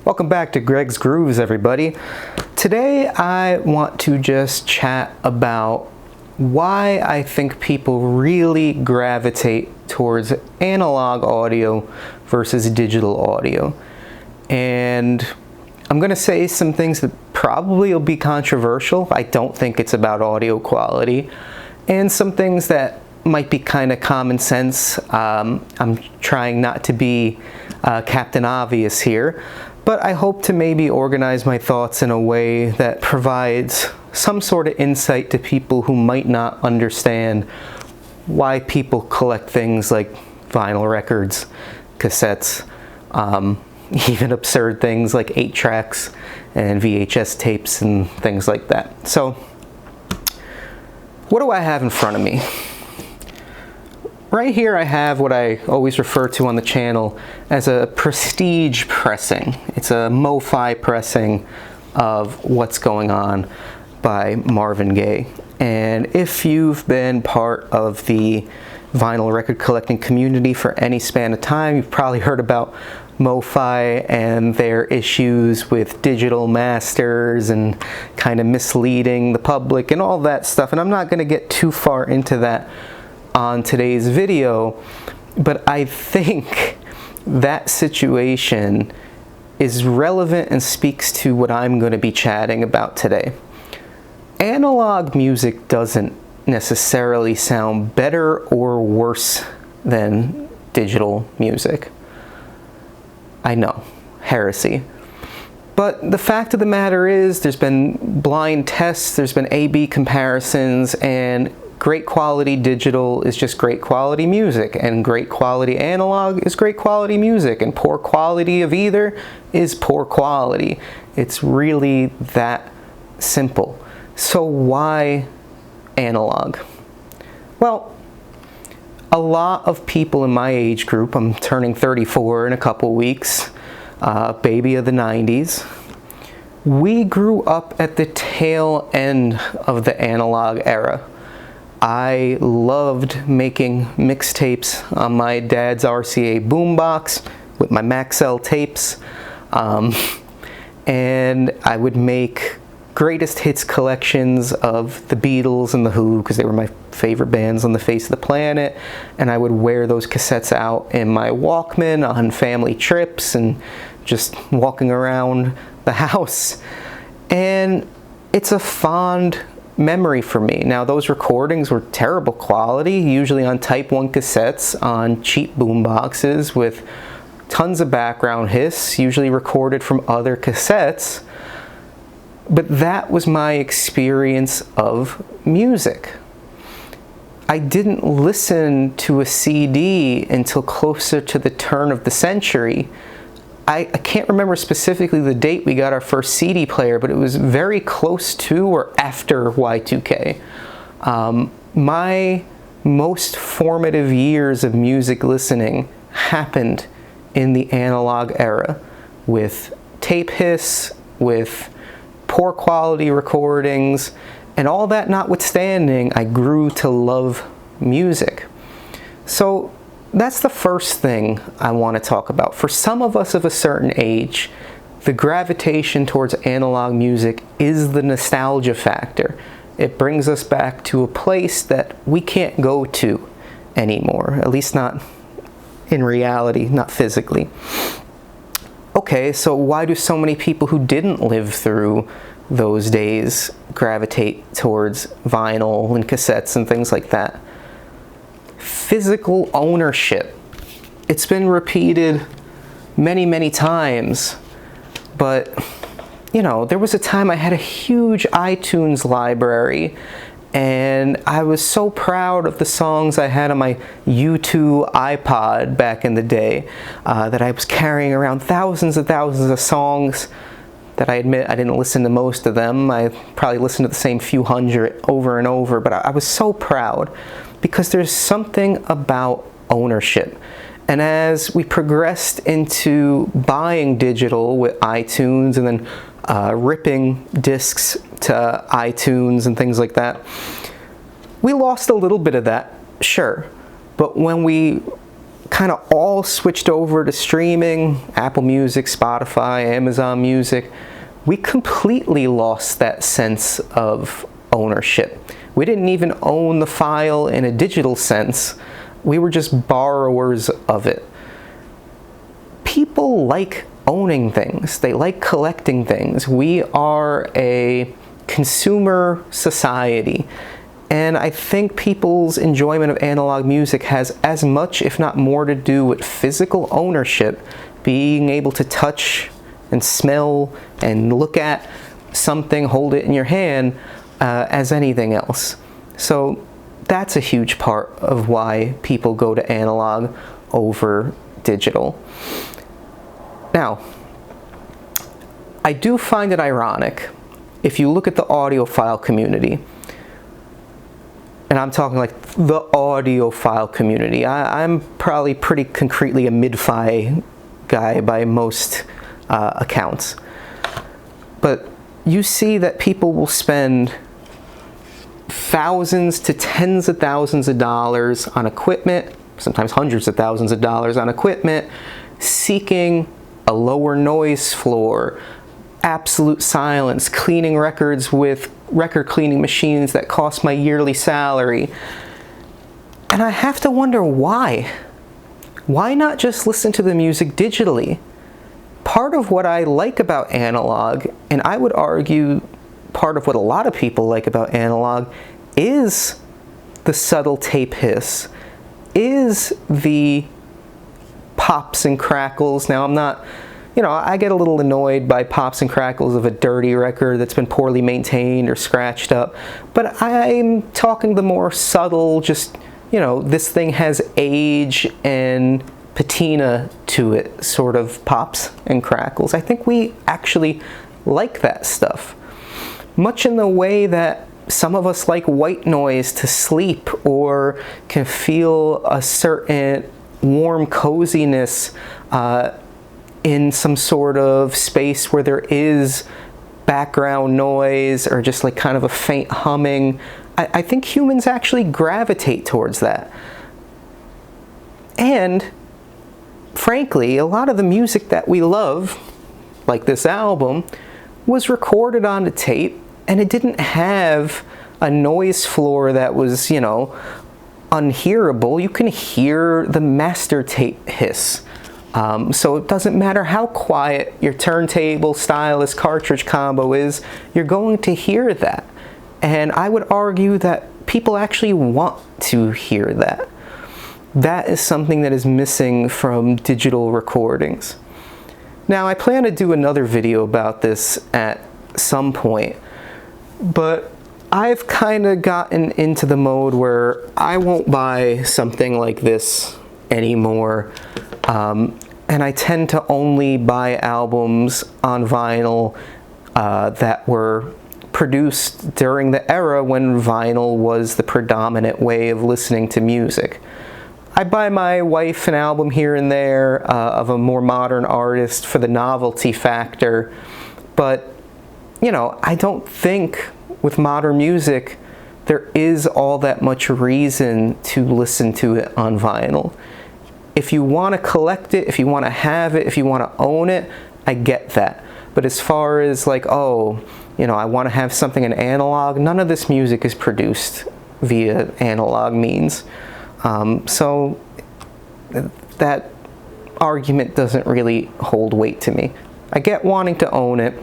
Welcome back to Greg's Grooves, everybody. Today I want to just chat about why I think people really gravitate towards analog audio versus digital audio. And I'm going to say some things that probably will be controversial. I don't think it's about audio quality. And some things that might be kind of common sense. I'm trying not to be Captain Obvious here, but I hope to maybe organize my thoughts in a way that provides some sort of insight to people who might not understand why people collect things like vinyl records, cassettes, even absurd things like 8-tracks and VHS tapes and things like that. So, what do I have in front of me? Right here I have what I always refer to on the channel as a prestige pressing. It's a MoFi pressing of What's Going On by Marvin Gaye. And if you've been part of the vinyl record collecting community for any span of time, you've probably heard about MoFi and their issues with digital masters and kind of misleading the public and all that stuff. And I'm not going to get too far into that on today's video, but I think that situation is relevant and speaks to what I'm going to be chatting about today. Analog music doesn't necessarily sound better or worse than digital music. I know, heresy. But the fact of the matter is, there's been blind tests, there's been A/B comparisons, and great quality digital is just great quality music, and great quality analog is great quality music, and poor quality of either is poor quality. It's really that simple. So why analog? Well, a lot of people in my age group, I'm turning 34 in a couple weeks, baby of the 90s, we grew up at the tail end of the analog era. I loved making mixtapes on my dad's RCA boombox with my Maxell tapes, and I would make greatest hits collections of the Beatles and the Who because they were my favorite bands on the face of the planet, and I would wear those cassettes out in my Walkman on family trips and just walking around the house. And it's a fond memory for me. Now, those recordings were terrible quality, usually on Type 1 cassettes on cheap boom boxes with tons of background hiss, usually recorded from other cassettes. But that was my experience of music. I didn't listen to a CD until closer to the turn of the century. I can't remember specifically the date we got our first CD player, but it was very close to or after Y2K. My most formative years of music listening happened in the analog era, with tape hiss, with poor quality recordings, and all that notwithstanding, I grew to love music. So that's the first thing I want to talk about. For some of us of a certain age, the gravitation towards analog music is the nostalgia factor. It brings us back to a place that we can't go to anymore, at least not in reality, not physically. Okay, so why do so many people who didn't live through those days gravitate towards vinyl and cassettes and things like that? Physical ownership. It's been repeated many, many times, but you know, there was a time I had a huge iTunes library, and I was so proud of the songs I had on my U2 iPod back in the day, that I was carrying around thousands and thousands of songs that I admit I didn't listen to most of them. I probably listened to the same few hundred over and over, but I was so proud because there's something about ownership. And as we progressed into buying digital with iTunes and then ripping discs to iTunes and things like that, we lost a little bit of that, sure. But when we kind of all switched over to streaming, Apple Music, Spotify, Amazon Music, we completely lost that sense of ownership. We didn't even own the file in a digital sense. We were just borrowers of it. People like owning things. They like collecting things. We are a consumer society. And I think people's enjoyment of analog music has as much, if not more, to do with physical ownership, being able to touch and smell and look at something, hold it in your hand, as anything else. So that's a huge part of why people go to analog over digital. Now, I do find it ironic if you look at the audiophile community, and I'm talking like the audiophile community. I'm probably pretty concretely a mid-fi guy by most accounts. But you see that people will spend thousands to tens of thousands of dollars on equipment, sometimes hundreds of thousands of dollars on equipment, seeking a lower noise floor, absolute silence, cleaning records with record cleaning machines that cost my yearly salary. And I have to wonder why. Why not just listen to the music digitally? Part of what I like about analog, and I would argue part of what a lot of people like about analog, is the subtle tape hiss, is the pops and crackles. Now, I'm not, I get a little annoyed by pops and crackles of a dirty record that's been poorly maintained or scratched up, but I'm talking the more subtle, just, this thing has age and patina to it, sort of pops and crackles. I think we actually like that stuff. Much in the way that some of us like white noise to sleep, or can feel a certain warm coziness in some sort of space where there is background noise or just like kind of a faint humming. I think humans actually gravitate towards that. And frankly, a lot of the music that we love, like this album, was recorded on a tape, and it didn't have a noise floor that was, unhearable. You can hear the master tape hiss. So it doesn't matter how quiet your turntable, stylus, cartridge combo is, you're going to hear that. And I would argue that people actually want to hear that. That is something that is missing from digital recordings. Now, I plan to do another video about this at some point, but I've kind of gotten into the mode where I won't buy something like this anymore. And I tend to only buy albums on vinyl that were produced during the era when vinyl was the predominant way of listening to music. I buy my wife an album here and there of a more modern artist for the novelty factor, but I don't think with modern music there is all that much reason to listen to it on vinyl. If you want to collect it, if you want to have it, if you want to own it, I get that. But as far as like, I want to have something in analog, none of this music is produced via analog means. So that argument doesn't really hold weight to me. I get wanting to own it,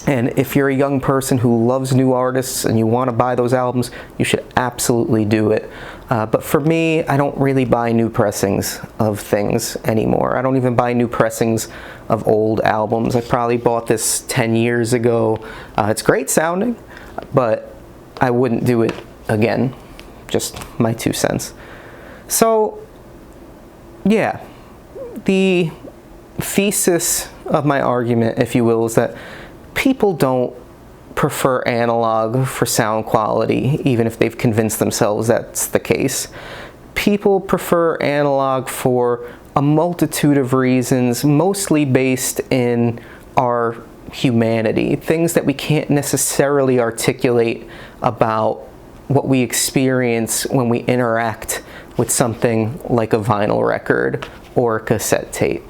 and if you're a young person who loves new artists and you want to buy those albums, you should absolutely do it. But for me, I don't really buy new pressings of things anymore. I don't even buy new pressings of old albums. I probably bought this 10 years ago. It's great sounding, but I wouldn't do it again. Just my 2 cents. So, yeah, the thesis of my argument, if you will, is that people don't prefer analog for sound quality, even if they've convinced themselves that's the case. People prefer analog for a multitude of reasons, mostly based in our humanity, things that we can't necessarily articulate about what we experience when we interact with something like a vinyl record or a cassette tape.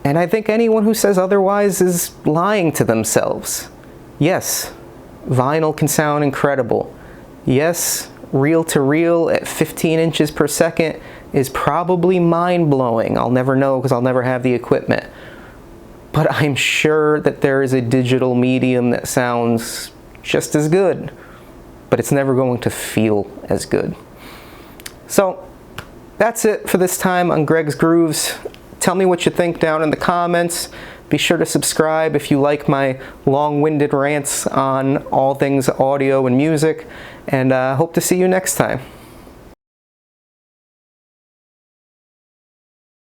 And I think anyone who says otherwise is lying to themselves. Yes, vinyl can sound incredible. Yes, reel to reel at 15 inches per second is probably mind-blowing. I'll never know because I'll never have the equipment. But I'm sure that there is a digital medium that sounds just as good, but it's never going to feel as good. So that's it for this time on Greg's Grooves. Tell me what you think down in the comments. Be sure to subscribe if you like my long-winded rants on all things audio and music, and hope to see you next time.